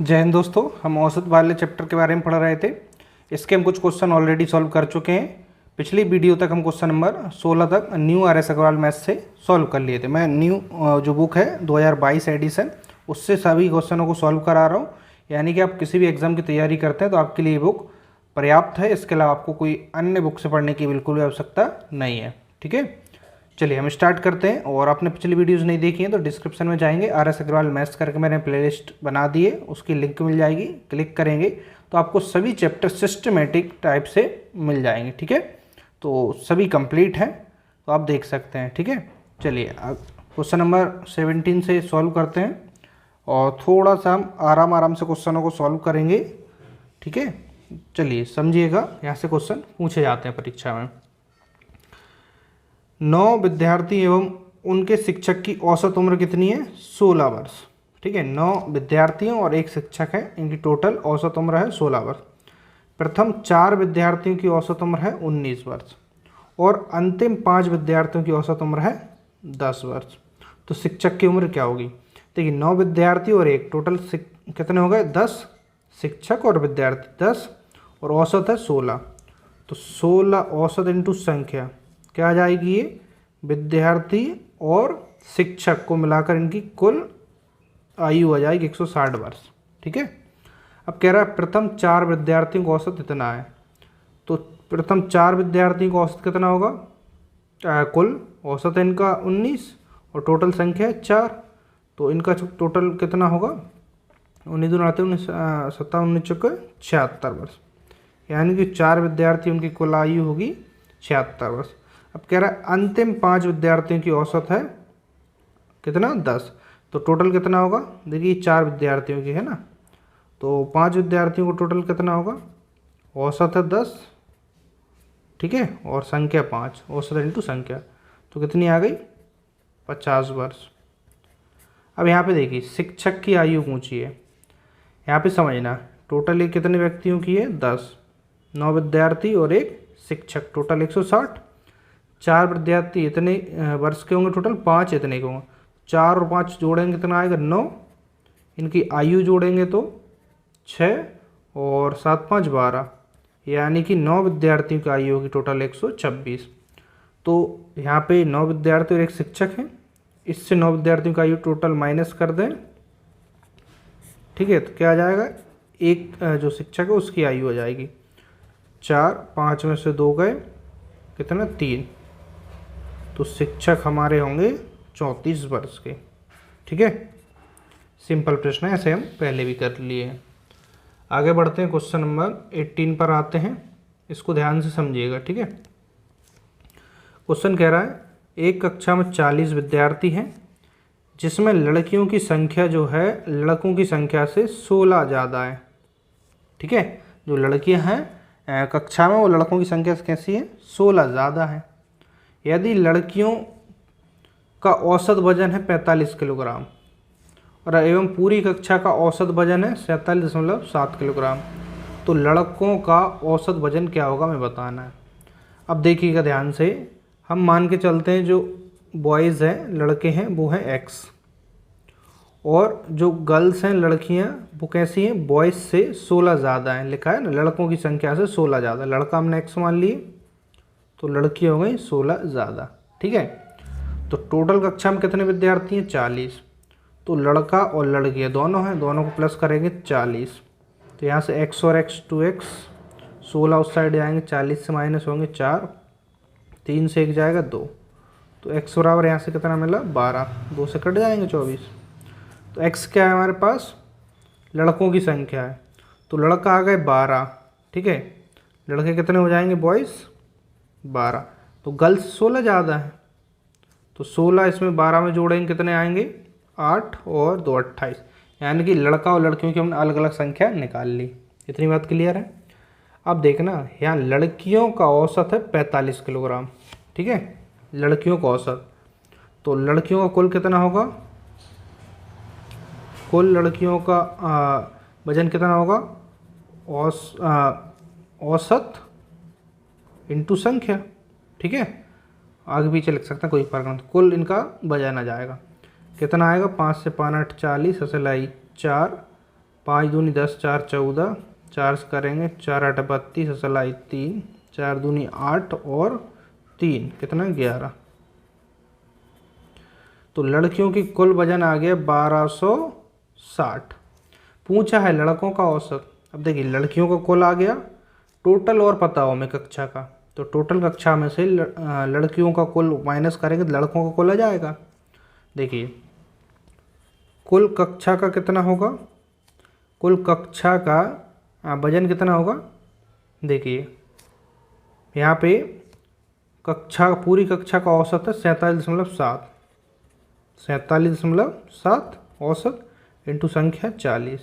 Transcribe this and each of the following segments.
जय हिंद दोस्तों। हम औसत वाले चैप्टर के बारे में पढ़ रहे थे। इसके हम कुछ क्वेश्चन ऑलरेडी सॉल्व कर चुके हैं। पिछली वीडियो तक हम क्वेश्चन नंबर 16 तक न्यू आर.एस. अग्रवाल मैथ से सॉल्व कर लिए थे। मैं न्यू जो बुक है 2022 एडिशन उससे सभी क्वेश्चनों को सॉल्व करा रहा हूँ। यानी कि आप किसी भी एग्जाम की तैयारी करते हैं तो आपके लिए ये बुक पर्याप्त है। इसके अलावा आपको कोई अन्य बुक से पढ़ने की बिल्कुल भी आवश्यकता नहीं है। ठीक है, चलिए हम स्टार्ट करते हैं। और आपने पिछली वीडियोस नहीं देखी हैं तो डिस्क्रिप्शन में जाएंगे, आर.एस. अग्रवाल मैथ्स करके मैंने प्लेलिस्ट बना दी है, उसकी लिंक मिल जाएगी। क्लिक करेंगे तो आपको सभी चैप्टर सिस्टमेटिक टाइप से मिल जाएंगे। ठीक है, तो सभी कंप्लीट हैं तो आप देख सकते हैं। ठीक है, चलिए क्वेश्चन नंबर 17 से सॉल्व करते हैं और थोड़ा सा हम आराम से क्वेश्चनों को सॉल्व करेंगे। ठीक है, चलिए समझिएगा। यहाँ से क्वेश्चन पूछे जाते हैं परीक्षा में। 9 विद्यार्थी एवं उनके शिक्षक की औसत उम्र कितनी है? 16 वर्ष। ठीक है, 9 विद्यार्थियों और एक शिक्षक है, इनकी टोटल औसत उम्र है 16 वर्ष। प्रथम 4 विद्यार्थियों की औसत उम्र है 19 वर्ष और अंतिम 5 विद्यार्थियों की औसत उम्र है 10 वर्ष। तो शिक्षक की उम्र क्या होगी? देखिए 9 विद्यार्थी और एक, टोटल कितने हो गए? 10 शिक्षक और विद्यार्थी 10 और औसत है 16। तो 16 औसत इंटू संख्या क्या आ जाएगी? ये विद्यार्थी और शिक्षक को मिलाकर इनकी कुल आयु आ जाएगी 160 वर्ष। ठीक है, अब कह रहा है प्रथम 4 विद्यार्थियों का औसत इतना है। तो प्रथम 4 विद्यार्थियों का औसत कितना होगा? कुल औसत है इनका 19 और टोटल संख्या है 4। तो इनका टोटल कितना होगा? 19 दूनी 19 17 19 चौके 76 वर्ष। यानी कि 4 विद्यार्थी उनकी कुल आयु होगी 76 वर्ष। अब कह रहा है अंतिम 5 विद्यार्थियों की औसत है कितना? 10। तो टोटल कितना होगा? देखिए 4 विद्यार्थियों की है ना, तो 5 विद्यार्थियों को टोटल कितना होगा? औसत है 10, ठीक है, और संख्या 5, औसत इंटू संख्या, तो कितनी आ गई? 50 वर्ष। अब यहाँ पे देखिए शिक्षक की आयु पूछी है। यहाँ पे समझना टोटल ये कितने व्यक्तियों की है? 10, 9 विद्यार्थी और एक शिक्षक, टोटल 160। 4 विद्यार्थी इतने वर्ष के होंगे, टोटल 5 इतने के होंगे। 4 और 5 जोड़ेंगे कितना आएगा? 9। इनकी आयु जोड़ेंगे तो 6 और 7 5 12, यानी कि 9 विद्यार्थियों की आयु होगी टोटल 126। तो यहाँ पे 9 विद्यार्थी और एक शिक्षक हैं, इससे 9 विद्यार्थियों की आयु टोटल माइनस कर दें। ठीक है, तो क्या आ जाएगा? एक जो शिक्षक है उसकी आयु हो जाएगी 4, 5 में से 2 गए, कितना? 3। तो शिक्षक हमारे होंगे 34 वर्ष के। ठीक है, सिंपल प्रश्न है, ऐसे हम पहले भी कर लिए हैं। आगे बढ़ते हैं, क्वेश्चन नंबर 18 पर आते हैं। इसको ध्यान से समझिएगा। ठीक है, क्वेश्चन कह रहा है एक कक्षा में 40 विद्यार्थी हैं जिसमें लड़कियों की संख्या जो है लड़कों की संख्या से 16 ज़्यादा है। ठीक है, जो लड़कियां हैं कक्षा में वो लड़कों की संख्या कैसी है? 16 ज़्यादा है। यदि लड़कियों का औसत वजन है 45 किलोग्राम और एवं पूरी कक्षा का औसत वजन है 47.7 किलोग्राम, तो लड़कों का औसत वजन क्या होगा हमें बताना है। अब देखिएगा ध्यान से, हम मान के चलते हैं जो बॉयज़ हैं, लड़के हैं, वो हैं x, और जो गर्ल्स हैं, लड़कियां, वो कैसी हैं? बॉयज़ से 16 ज़्यादा हैं। लिखा है ना, लड़कों की संख्या से 16 ज़्यादा। लड़का हमने x मान लिए तो लड़की हो गई 16 ज़्यादा। ठीक है, तो टोटल कक्षा में कितने विद्यार्थी हैं? 40। तो लड़का और लड़कियाँ दोनों हैं, दोनों को प्लस करेंगे 40। तो यहाँ से x और x 2x, 16 उस साइड जाएंगे, 40 से माइनस होंगे 4, 3 से 1 जाएगा 2, तो x बराबर यहाँ से कितना मिला? 12, 2 से कट जाएंगे 24। तो x क्या है हमारे पास? लड़कों की संख्या है, तो लड़का आ गए 12। ठीक है, लड़के कितने हो जाएंगे? बॉयज़ 12, तो गर्ल्स 16 ज़्यादा है, तो 16 इसमें 12 में जोड़ेंगे कितने आएंगे? 8 और 2 28, यानी कि लड़का और लड़कियों की हमने अलग अलग संख्या निकाल ली। इतनी बात क्लियर है। अब देखना यहाँ लड़कियों का औसत है 45 किलोग्राम। ठीक है, लड़कियों का औसत, तो लड़कियों का कुल कितना होगा? कुल लड़कियों का वजन कितना होगा? औसत इंटू संख्या। ठीक है, आगे पीछे लिख सकते हैं, कोई फर्क नहीं। कुल इनका वजन आ जाएगा, कितना आएगा? 5 से 5 8 40, असल आई 4, 5 दूनी 10, 4 14, 4 से करेंगे 4 8 32, असलाई 3, 4 दूनी 8 और 3 कितना 11। तो लड़कियों की कुल वजन आ गया 1260। पूछा है लड़कों का औसत। अब देखिए लड़कियों का कुल आ गया, टोटल और पता हो हमें कक्षा का, तो टोटल कक्षा में से लड़कियों का कुल माइनस करेंगे तो लड़कों का कुल आ जाएगा। देखिए कुल कक्षा का कितना होगा, कुल कक्षा का वजन कितना होगा। देखिए यहाँ पे कक्षा, पूरी कक्षा का औसत है 47.7, 47.7 औसत इंटू संख्या 40।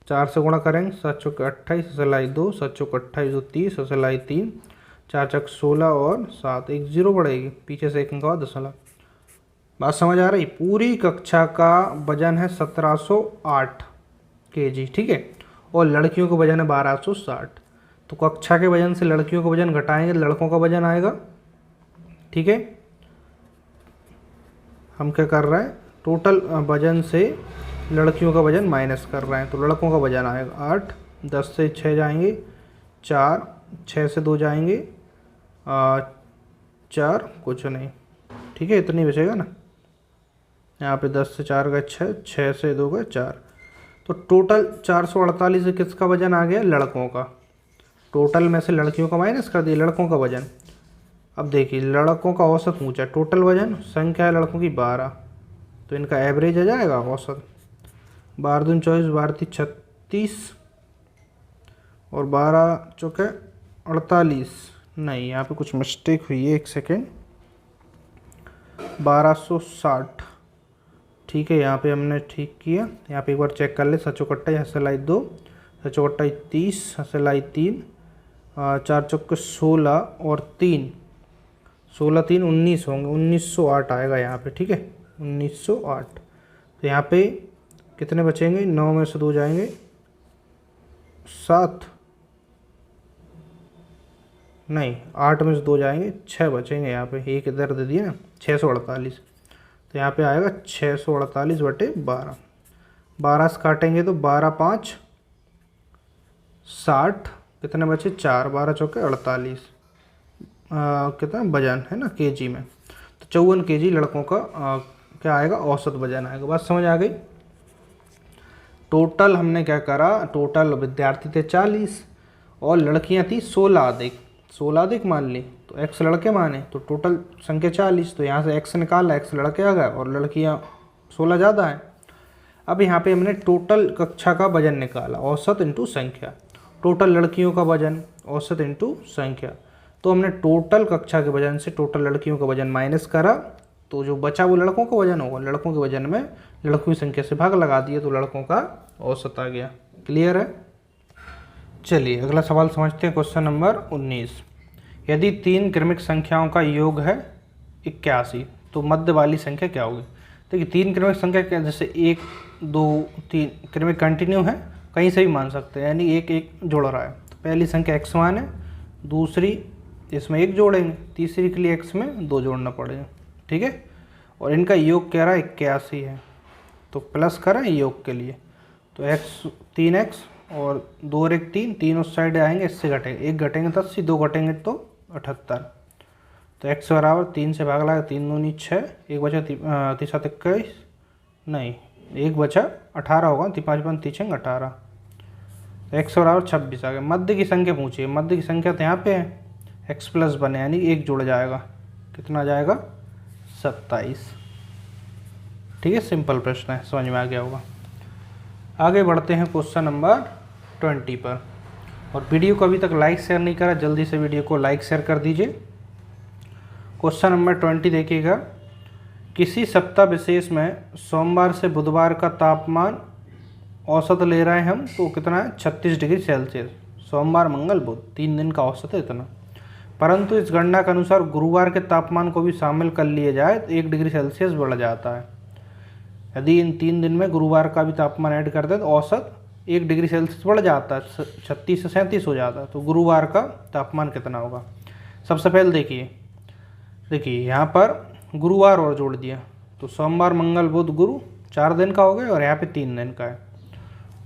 4 से गुणा करेंगे 7 चौके 28, असलाई 2, 7 चौके 28 तो 30, असलाई 3, 4 चौक 16 और 7, एक जीरो बढ़ेगी पीछे से एक अंक और दशमलव। बात समझ आ रही। पूरी कक्षा का वजन है 1708 kg, ठीक है, और लड़कियों का वजन है 1260। तो कक्षा के वजन से लड़कियों का वजन घटाएंगे तो लड़कों का वजन आएगा, ठीक है। हम क्या कर रहे हैं, टोटल वजन से लड़कियों का वजन माइनस कर रहे हैं, तो लड़कों का वजन आएगा 8, 10 से 6 जाएंगे 4, 6 से 2 जाएंगे 4, कुछ नहीं, ठीक है, इतनी बचेगा ना। यहाँ पे 10 से 4 गए 6, 6 से 2 गए 4, तो टोटल 448 से किसका वजन आ गया, लड़कों का। टोटल में से लड़कियों का माइनस कर दिया, लड़कों का वजन। अब देखिए लड़कों का औसत पूछा, टोटल वजन, संख्या है लड़कों की 12, तो इनका एवरेज आ जाएगा औसत। 12 दूनी 24, 12 तीन 36 और 12 चौके 48। नहीं, यहाँ पे कुछ मिस्टेक हुई है, एक सेकेंड, 1260, ठीक है, यहाँ पे हमने ठीक किया। यहाँ पे एक बार चेक कर ले, 7 चौके 28, असलाई 2, 7 चौके 28 30, असलाई 3, 4 चौके 16 और 3, 16 3 19 होंगे, 1908 आएगा यहाँ पे, ठीक है, 1908। तो यहाँ पे कितने बचेंगे, 9 में से 2 जाएंगे 7, नहीं 8 में से 2 जाएंगे 6 बचेंगे, यहाँ पे एक इधर दे दिए ना, 648। तो यहाँ पे आएगा 648 बटे 12, 12 से काटेंगे तो 12 5 60, कितने बचे 4, 12 चौके 48, कितना वजन है ना केजी में, तो 54 kg लड़कों का क्या आएगा, औसत वजन आएगा। बात समझ आ गई। टोटल हमने क्या करा, टोटल विद्यार्थी थे 40 और लड़कियां थी 16 अधिक, 16 अधिक मान ली, तो x लड़के माने, तो टोटल संख्या 40, तो यहाँ से x निकाला, x लड़के आ गए और लड़कियां 16 ज़्यादा है। अब यहाँ पे हमने टोटल कक्षा का वजन निकाला, औसत इंटू संख्या, टोटल लड़कियों का वजन औसत इंटू संख्या, तो हमने टोटल कक्षा के वजन से टोटल लड़कियों का वजन माइनस करा, तो जो बचा वो लड़कों का वजन होगा, लड़कों के वजन में लड़कों की संख्या से भाग लगा दिए तो लड़कों का औसत आ गया। क्लियर है। चलिए अगला सवाल समझते हैं, क्वेश्चन नंबर 19। यदि 3 क्रमिक संख्याओं का योग है 81 तो मध्य वाली संख्या क्या होगी। देखिए 3 क्रमिक संख्या क्या, जैसे 1 2 3 क्रमिक कंटिन्यू है, कहीं से भी मान सकते हैं, यानी एक एक जोड़ रहा है, तो पहली संख्या x1 है, दूसरी इसमें 1 जोड़ेंगे, तीसरी के लिए x में 2 जोड़ना पड़ेगा, ठीक है, और इनका योग कह रहा है 81 है, तो प्लस करें योग के लिए, तो x 3x और 2 और 1 3, 3 उस साइड आएंगे, इससे घटेंगे, 1 घटेंगे तो 80, 2 घटेंगे तो 78, तो x बराबर 3 से भाग लगा, 3 दूनी 6, 1 बचा 3 7 21, नहीं 1 बचा 18 होगा, 5 5 3 18, तो x बराबर 26 आ गया। मध्य की संख्या पूछिए, मध्य की संख्या तो यहाँ पे है, x प्लस बने यानी 1 जुड़ जाएगा, कितना जाएगा 27, ठीक है, सिंपल प्रश्न है, समझ में आ गया होगा। आगे बढ़ते हैं क्वेश्चन नंबर 20 पर, और वीडियो को अभी तक लाइक शेयर नहीं करा, जल्दी से वीडियो को लाइक शेयर कर दीजिए। क्वेश्चन नंबर 20 देखिएगा, किसी सप्ताह विशेष में सोमवार से बुधवार का तापमान औसत ले रहे हैं हम, तो कितना है 36 डिग्री सेल्सियस, सोमवार मंगल बुध 3 दिन का औसत है इतना, परंतु इस गणना के अनुसार गुरुवार के तापमान को भी शामिल कर लिया जाए तो 1 डिग्री सेल्सियस बढ़ जाता है। यदि इन 3 दिन में गुरुवार का भी तापमान ऐड कर दे तो औसत 1 डिग्री सेल्सियस बढ़ जाता है, 36 से 37 हो जाता है। तो गुरुवार का तापमान कितना होगा। सबसे पहले देखिए यहाँ पर गुरुवार और जोड़ दिया, तो सोमवार मंगल बुध गुरु 4 दिन का हो गया और यहाँ पे 3 दिन का है,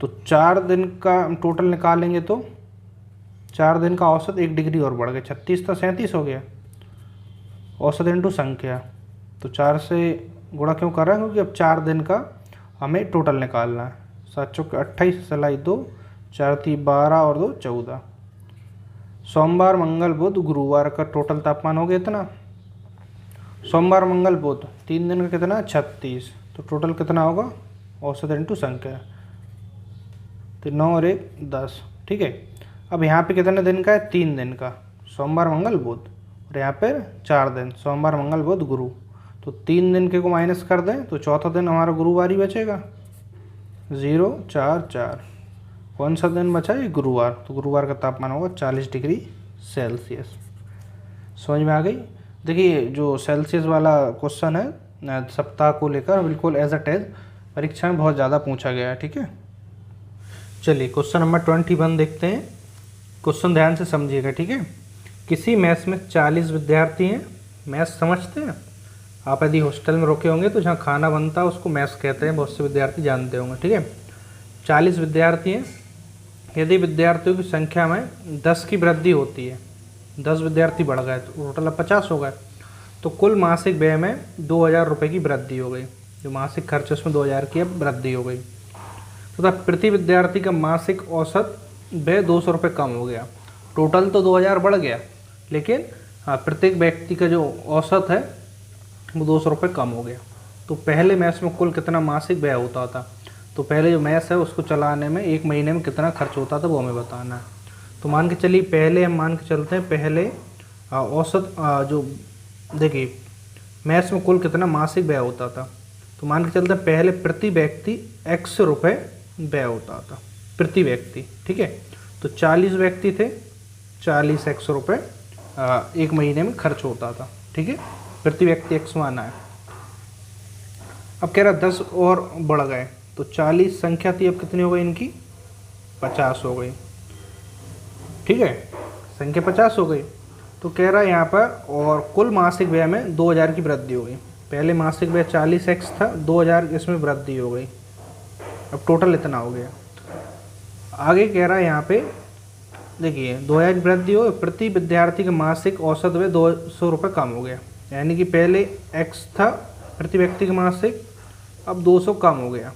तो 4 दिन का टोटल निकालेंगे तो 4 दिन का औसत 1 डिग्री और बढ़ गया, 36 था 37 हो गया। औसत इंटू संख्या, तो 4 से गुणा क्यों कर रहे हैं, क्योंकि अब 4 दिन का हमें टोटल निकालना है। 7 चौके 28, सलाई 2, 4 × 12 और 2 14। सोमवार मंगल बुध गुरुवार का टोटल तापमान हो गया इतना। सोमवार मंगल बुध 3 दिन का कितना 36, तो टोटल कितना होगा औसत इंटू संख्या, तो 9 और 1 10। ठीक है, अब यहाँ पे कितने दिन का है, 3 दिन का, सोमवार मंगल बुध, और यहाँ पर 4 दिन, सोमवार मंगल बुध गुरु। तो 3 दिन के को माइनस कर दें तो चौथा दिन हमारा गुरुवार ही बचेगा, 0 4 4। कौन सा दिन बचा है, गुरुवार, तो गुरुवार का तापमान होगा 40 डिग्री सेल्सियस। समझ में आ गई। देखिए जो सेल्सियस वाला क्वेश्चन है सप्ताह को लेकर बिल्कुल एज अ टेस्ट परीक्षा में बहुत ज़्यादा पूछा गया है। ठीक है, चलिए क्वेश्चन नंबर 21 देखते हैं। क्वेश्चन ध्यान से समझिएगा। ठीक है, किसी मेस में 40 विद्यार्थी हैं। मेस समझते हैं आप, यदि हॉस्टल में रुके होंगे तो जहाँ खाना बनता है उसको मेस कहते हैं, बहुत से विद्यार्थी जानते होंगे। ठीक है, 40 विद्यार्थी हैं। यदि विद्यार्थियों की संख्या में 10 की वृद्धि होती है, 10 विद्यार्थी बढ़ गए तो टोटल अब 50 हो गए, तो कुल मासिक व्यय में 2000 रुपये की वृद्धि हो गई। जो मासिक खर्च है उसमें 2000 की अब वृद्धि हो गई, तथा प्रति विद्यार्थी का मासिक औसत व्यय 200 रुपये कम हो गया। टोटल तो 2000 बढ़ गया, लेकिन प्रत्येक व्यक्ति का जो औसत है वो 200 रुपये कम हो गया। तो पहले मैस में कुल कितना मासिक व्यय होता था, तो पहले जो मैस है उसको चलाने में 1 महीने में कितना खर्च होता था वो हमें बताना है। तो मान के चलिए पहले हम मान के चलते हैं, पहले औसत जो देखिए मैस में कुल कितना मासिक व्यय होता था, तो मान के चलते हैं पहले प्रति व्यक्ति x रुपये व्यय होता था प्रति व्यक्ति। ठीक है, तो 40 व्यक्ति थे, 40 x रुपये 1 महीने में खर्च होता था। ठीक है, प्रति व्यक्ति x माना है। अब कह रहा 10 और बढ़ गए, तो 40 संख्या थी, अब कितनी हो गई इनकी 50 हो गई। ठीक है, संख्या 50 हो गई, तो कह रहा है यहाँ पर और कुल मासिक व्यय में 2000 की वृद्धि हो गई। पहले मासिक व्यय 40x था, 2000 इसमें वृद्धि हो गई, अब टोटल इतना हो गया। आगे कह रहा है यहाँ पे देखिए 2000 की वृद्धि हो, प्रति विद्यार्थी का मासिक औसत व्यय 200 रुपये कम हो गया। यानी कि पहले x था प्रति व्यक्ति का मासिक, अब 200 कम हो गया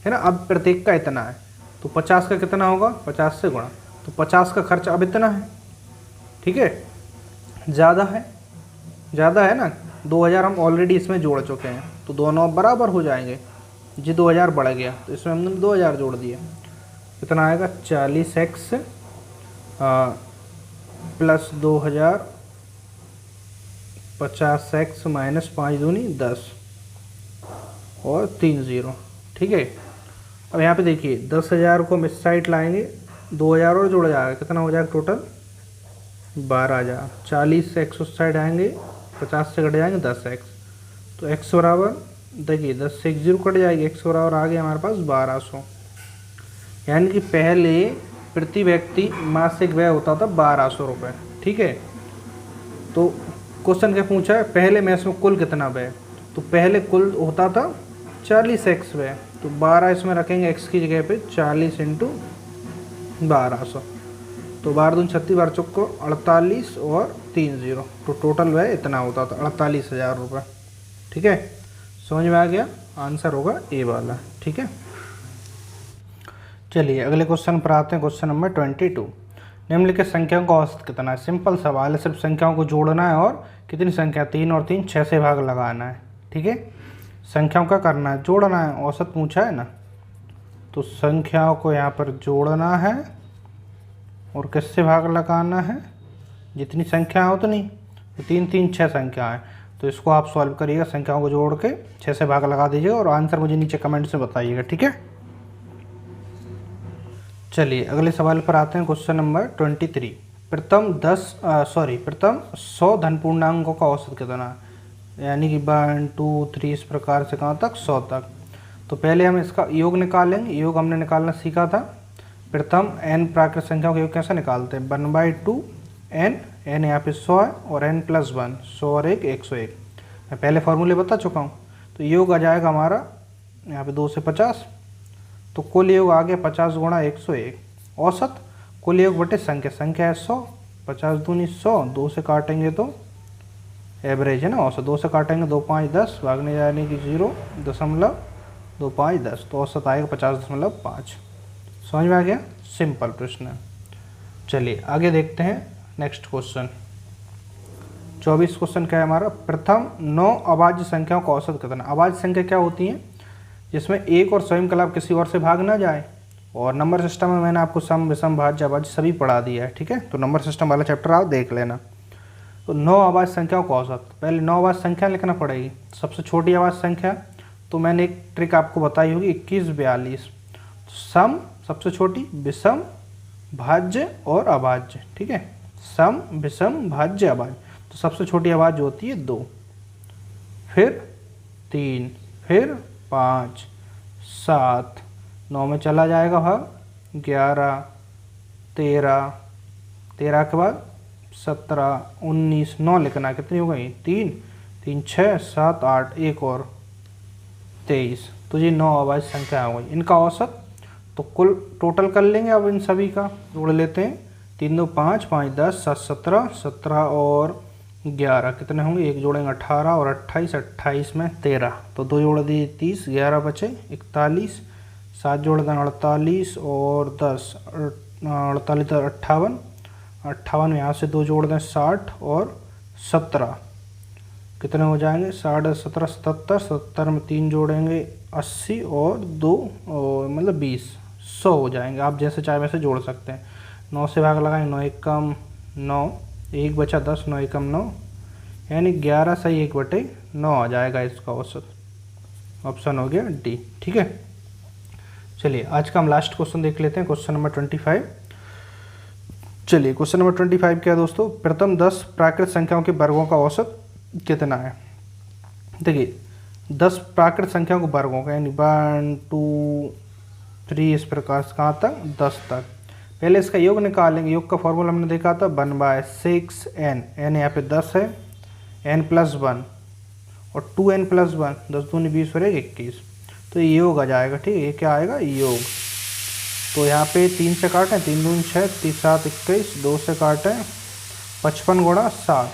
है ना। अब प्रत्येक का इतना है, तो 50 का कितना होगा, 50 से गुणा, तो 50 का खर्च अब इतना है। ठीक है, ज़्यादा है ना। 2000 हम ऑलरेडी इसमें जोड़ चुके हैं, तो दोनों बराबर हो जाएंगे। जी 2000 बढ़ गया तो इसमें हमने 2000 जोड़ दिए, कितना आएगा 40x प्लस 2000 50x माइनस 5 दूनी 10 और 3 0। ठीक है, अब यहाँ पे देखिए 10,000 को हम इस साइड लाएंगे, 2000 और जोड़ जाएगा, कितना हो जाएगा टोटल 12,000। 40x उस साइड आएंगे, 50 से कट जाएंगे 10x, तो x बराबर देखिए 10 से 1 0 कट जाएगी, x बराबर आ गया हमारे पास 1200। यानी कि पहले प्रति व्यक्ति मासिक व्यय होता था 1200 रुपये। ठीक है, तो क्वेश्चन क्या पूछा है, पहले मैस में कुल कितना व्यय, तो पहले कुल होता था 40x व्यय, तो 12 इसमें रखेंगे x की जगह पे, 40 इंटू 1200, तो 12 दूनी 36, 12 चौको 48 और 3 0, तो टोटल व्यय इतना होता था 48,000 रुपये। ठीक है, समझ में आ गया, आंसर होगा ए वाला। ठीक है, चलिए अगले क्वेश्चन पर आते हैं। क्वेश्चन नंबर 22, निम्नलिखित संख्याओं का औसत कितना है। सिंपल सवाल है, सिर्फ संख्याओं को जोड़ना है और कितनी संख्या 3 और 3 6 से भाग लगाना है। ठीक है, संख्याओं का करना है, जोड़ना है, औसत पूछा है ना, तो संख्याओं को यहाँ पर जोड़ना है और किससे भाग लगाना है, जितनी संख्या हो उतनी, तो 3 3 6 संख्या है, तो इसको आप सॉल्व करिएगा, संख्याओं को जोड़ के 6 से भाग लगा दीजिएगा और आंसर मुझे नीचे कमेंट से बताइएगा। ठीक है, चलिए अगले सवाल पर आते हैं। क्वेश्चन नंबर 23, प्रथम 100 धन पूर्णांकों का औसत कितना है, यानी कि 1 2 3 इस प्रकार से कहाँ तक 100 तक। तो पहले हम इसका योग निकालेंगे, योग हमने निकालना सीखा था। प्रथम n प्राकृत संख्याओं का योग कैसे निकालते हैं, 1/2 n यहाँ पे 100 है और n + 1 100 और 1 101, मैं पहले फॉर्मूले बता चुका हूँ। तो योग आ जाएगा हमारा यहाँ पे 2 से 50, तो कुल योग आ गया 50 गुणा 101। औसत कुल योग बटे संख्या, संख्या है 100, 50 दूनी 100, 2 से काटेंगे तो एवरेज है ना औसत, 2 से काटेंगे 2 5 10, भागने जाने की 0.25 10, तो औसत आएगा 50.5। समझ में आ गया, सिंपल प्रश्न है। चलिए आगे देखते हैं नेक्स्ट क्वेश्चन। 24 क्वेश्चन क्या है हमारा, प्रथम 9 अभाज्य संख्याओं का औसत कितना। अभाज्य संख्या क्या होती है, जिसमें एक और स्वयं कलाप किसी और से भाग ना जाए, और नंबर सिस्टम में मैंने आपको सम विषम भाज्य अभाज्य सभी पढ़ा दिया है, ठीक है। तो नंबर सिस्टम वाला चैप्टर आप देख लेना। तो 9 अभाज्य संख्याओं का औसत, पहले 9 अभाज्य संख्या लिखना पड़ेगी। सबसे छोटी अभाज्य संख्या तो मैंने एक ट्रिक आपको बताई होगी, 21 42। सम सबसे छोटी, विषम भाज्य और अभाज्य, ठीक है। सम विषम भाज्य अभाज्य, तो सबसे छोटी अभाज्य होती है 2, फिर 3, फिर 5, 7, 9 में चला जाएगा भाग 11, 13, 13 के बाद 17, 19, 9 लिखना, कितनी हो गई 3, 3 6 7 8, एक और 23। तो ये 9 अभाज्य संख्या हो गई। इनका औसत तो कुल टोटल कर लेंगे, अब इन सभी का जोड़ लेते हैं। 3 2 5, 5 10, 7 17, 17 और 11 कितने होंगे, एक जोड़ेंगे 18 और 28, 28 में 13, तो 2 जोड़ दिए 30, 11 बचे 41, 7 जोड़ दें 48 और 10 48 58, 58 में यहाँ से 2 जोड़ दें 60 और 17 कितने हो जाएंगे, 60 17 77, 77 में 3 जोड़ेंगे 80 और 2 और मतलब 20, 100 हो जाएंगे। आप जैसे चाहे वैसे जोड़ सकते हैं। 9 से भाग लगाएंगे, 9 एक कम 9, 1 बचा 10, 9 एक कम 9, यानी 11 सही 1/9 आ जाएगा इसका औसत। ऑप्शन हो गया डी, ठीक है। चलिए आज का हम लास्ट क्वेश्चन देख लेते हैं, क्वेश्चन नंबर 25। चलिए क्वेश्चन नंबर 25 क्या है दोस्तों, प्रथम 10 प्राकृत संख्याओं के वर्गों का औसत कितना है। देखिए 10 प्राकृत संख्याओं को वर्गों का, यानी 1 2 3 इस प्रकार से कहाँ तक 10 तक। पहले इसका योग निकालेंगे। योग का फॉर्मूला हमने देखा था 1/6n, n यहाँ पे 10 है, n+1 और 2n+1, 10 दूनी 20 और 21, तो ये योग आ जाएगा, ठीक है। ये क्या आएगा, योग। तो यहाँ पे 3 से काटें, 3 दूनी 6, 3 7 21, 2 से काटें 55 गुणा 7,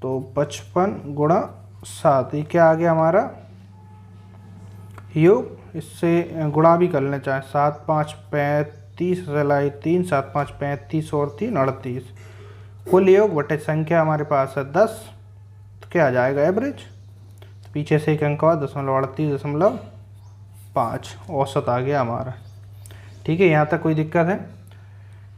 तो 55 गुणा 7, ये क्या आ गया हमारा योग। इससे गुणा भी कर लें चाहे, 7 5 35 सलाई 3, 7 5 35 और 3 38, कुल योग बटे संख्या हमारे पास है 10, तो क्या आ जाएगा एवरेज। तो पीछे से एक अंक हुआ 38.5, औसत आ गया हमारा, ठीक है। यहाँ तक कोई दिक्कत है,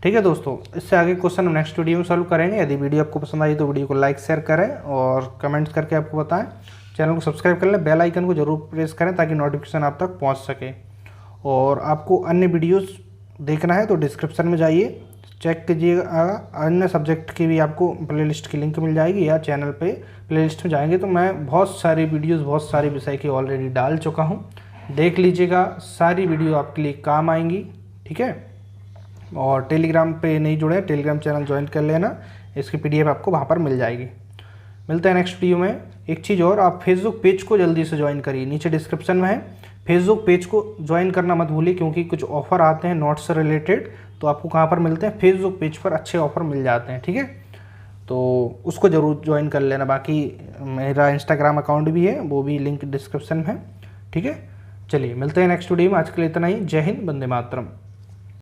ठीक है दोस्तों। इससे आगे क्वेश्चन हम नेक्स्ट वीडियो में सॉल्व करेंगे। यदि वीडियो आपको पसंद आई तो वीडियो को लाइक शेयर करें और कमेंट्स करके आपको बताएं। चैनल को सब्सक्राइब कर लें, बेल आइकन को जरूर प्रेस करें ताकि नोटिफिकेशन आप तक पहुंच सके। और आपको अन्य वीडियोस देखना है तो डिस्क्रिप्शन में जाइए, चेक कीजिएगा। अन्य सब्जेक्ट की भी आपको प्लेलिस्ट की लिंक मिल जाएगी, या चैनल पे प्लेलिस्ट में जाएंगे तो मैं बहुत सारी वीडियोस बहुत सारी विषय की ऑलरेडी डाल चुका हूँ, देख लीजिएगा। सारी वीडियो आपके लिए काम आएंगी, ठीक है। और टेलीग्राम पे नहीं जुड़े, टेलीग्राम चैनल ज्वाइन कर लेना, इसकी PDF आपको वहाँ पर मिल जाएगी। मिलते हैं नेक्स्ट वीडियो में। एक चीज़ और, आप फेसबुक पेज को जल्दी से ज्वाइन करिए, नीचे डिस्क्रिप्शन में है। फेसबुक पेज को ज्वाइन करना मत भूलिए, क्योंकि कुछ ऑफ़र आते हैं नोट्स से रिलेटेड, तो आपको कहाँ पर मिलते हैं, फेसबुक पेज पर अच्छे ऑफ़र मिल जाते हैं, ठीक है। तो उसको ज़रूर ज्वाइन कर लेना। बाकी मेरा इंस्टाग्राम अकाउंट भी है, वो भी लिंक डिस्क्रिप्शन में है, ठीक है। चलिए मिलते हैं नेक्स्ट वीडियो में। आज के लिए इतना ही। जय हिंद, वंदे मातरम।